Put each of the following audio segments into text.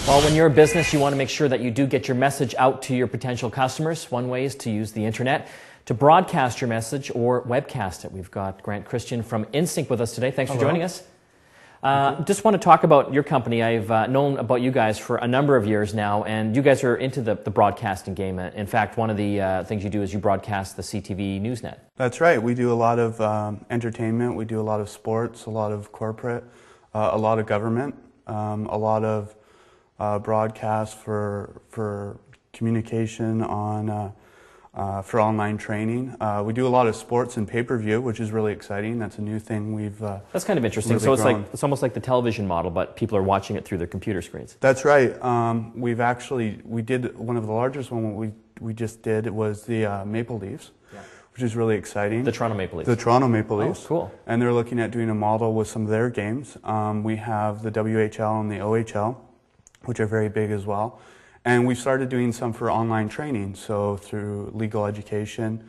Well, when you're a business, you want to make sure that you do get your message out to your potential customers. One way is to use the internet to broadcast your message or webcast it. We've got Grant Christian from Insinc with us today. Thanks for joining us. Just want to talk about your company. I've known about you guys for a number of years now, and you guys are into the broadcasting game. In fact, one of the things you do is you broadcast the CTV Newsnet. That's right. We do a lot of entertainment. We do a lot of sports, a lot of corporate, a lot of government, a lot of broadcast for communication on for online training. We do a lot of sports and pay-per-view, which is really exciting. That's a new thing we've That's kind of interesting. Really so it's grown. like it's almost like the television model, but people are watching it through their computer screens. That's right. We did one of the largest one we just did. It was the Maple Leafs, which is really exciting. The Toronto Maple Leafs. The Toronto Maple Leafs. Oh, cool. And they're looking at doing a model with some of their games. We have the WHL and the OHL, which are very big as well. And we've started doing some for online training, so through legal education,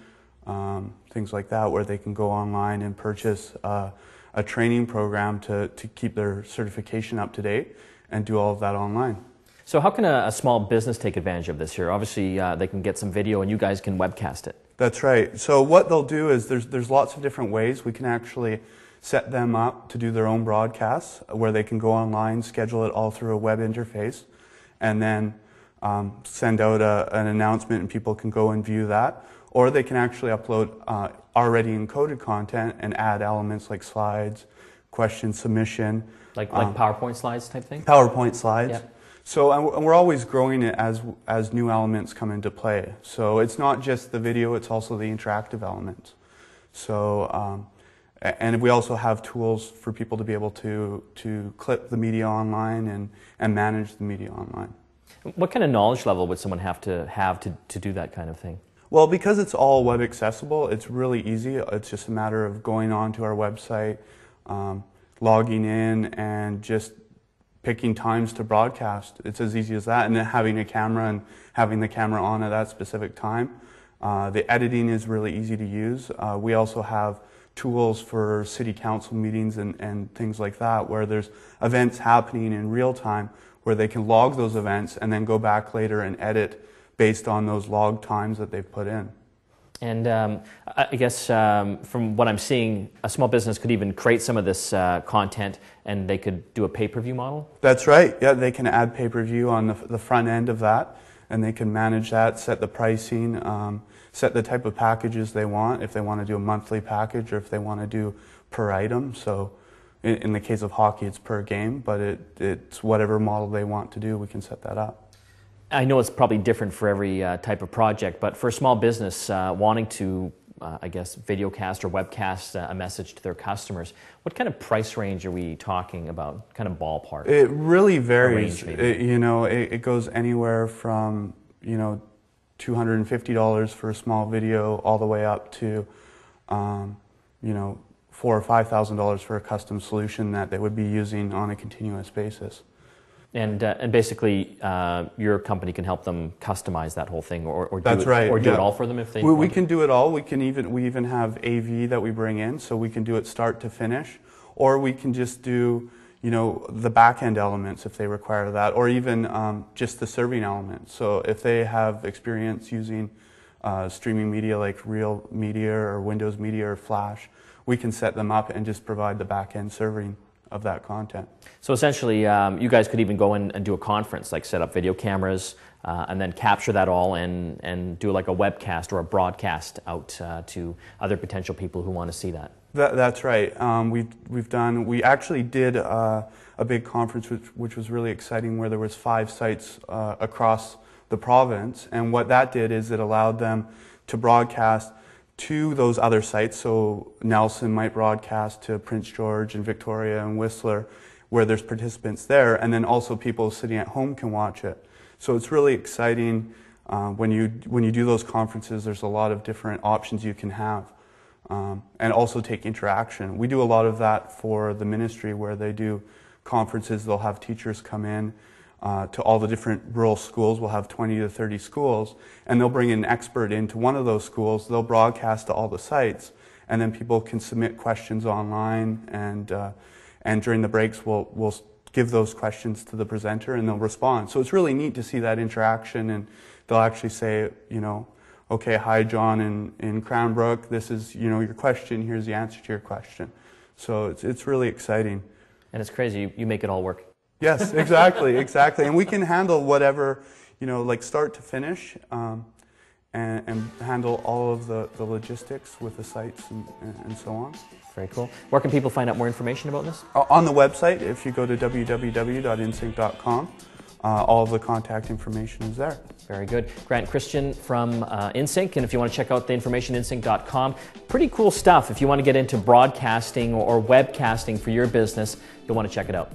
things like that, where they can go online and purchase a training program to keep their certification up to date and do all of that online. So how can a small business take advantage of this here? Obviously, they can get some video and you guys can webcast it. That's right. So what they'll do is there's lots of different ways. We can actually set them up to do their own broadcasts where they can go online, schedule it all through a web interface, and then send out an announcement and people can go and view that. Or they can actually upload already encoded content and add elements like slides, question submission. Like PowerPoint slides type thing? PowerPoint slides. Yeah. So and we're always growing it as new elements come into play. So it's not just the video, it's also the interactive elements. So and we also have tools for people to be able to clip the media online and manage the media online. What kind of knowledge level would someone have to do that kind of thing? Well, because it's all web accessible, it's really easy. It's just a matter of going onto our website, logging in, and just picking times to broadcast. It's as easy as that, and then having a camera and having the camera on at that specific time. The editing is really easy to use. We also have tools for city council meetings and things like that, where there's events happening in real time, where they can log those events and then go back later and edit based on those log times that they've put in. And I guess from what I'm seeing, a small business could even create some of this content and they could do a pay-per-view model? That's right. Yeah, they can add pay-per-view on the front end of that, and they can manage that, set the pricing, set the type of packages they want, if they want to do a monthly package or if they want to do per item. So in the case of hockey, it's per game, but it's whatever model they want to do, we can set that up. I know it's probably different for every type of project, but for a small business wanting to, I guess, videocast or webcast a message to their customers, what kind of price range are we talking about, kind of ballpark? It really varies. Range, it goes anywhere from, $250 for a small video all the way up to, $4,000 or $5,000 for a custom solution that they would be using on a continuous basis. And basically, your company can help them customize that whole thing, or do That's it, right. or do it all for them if they. We can do it all. We even have AV that we bring in, so we can do it start to finish, or we can just do the back end elements if they require that, or even just the serving elements. So if they have experience using streaming media like Real Media or Windows Media or Flash, we can set them up and just provide the back end serving of that content. So essentially, you guys could even go in and do a conference, like set up video cameras, and then capture that all and do like a webcast or a broadcast out to other potential people who want to see that. That's right. We actually did a big conference which was really exciting, where there was 5 sites across the province, and what that did is it allowed them to broadcast to those other sites. So Nelson might broadcast to Prince George and Victoria and Whistler, where there's participants there, and then also people sitting at home can watch it. So it's really exciting. When you do those conferences, there's a lot of different options you can have, and also take interaction. We do a lot of that for the ministry, where they do conferences. They'll have teachers come in. to all the different rural schools. We'll have 20 to 30 schools, and they'll bring an expert into one of those schools. They'll broadcast to all the sites, and then people can submit questions online, and during the breaks we'll give those questions to the presenter, and they'll respond. So it's really neat to see that interaction, and they'll actually say, you know, okay, hi John in Cranbrook, this is, you know, your question, here's the answer to your question. So it's really exciting. And it's crazy, you make it all work. Yes, exactly, exactly. And we can handle whatever, you know, like start to finish, and handle all of the logistics with the sites and so on. Very cool. Where can people find out more information about this? On the website, if you go to www.insinc.com, all of the contact information is there. Very good. Grant Christian from Insinc, and if you want to check out the information, insinc.com. Pretty cool stuff. If you want to get into broadcasting or webcasting for your business, you'll want to check it out.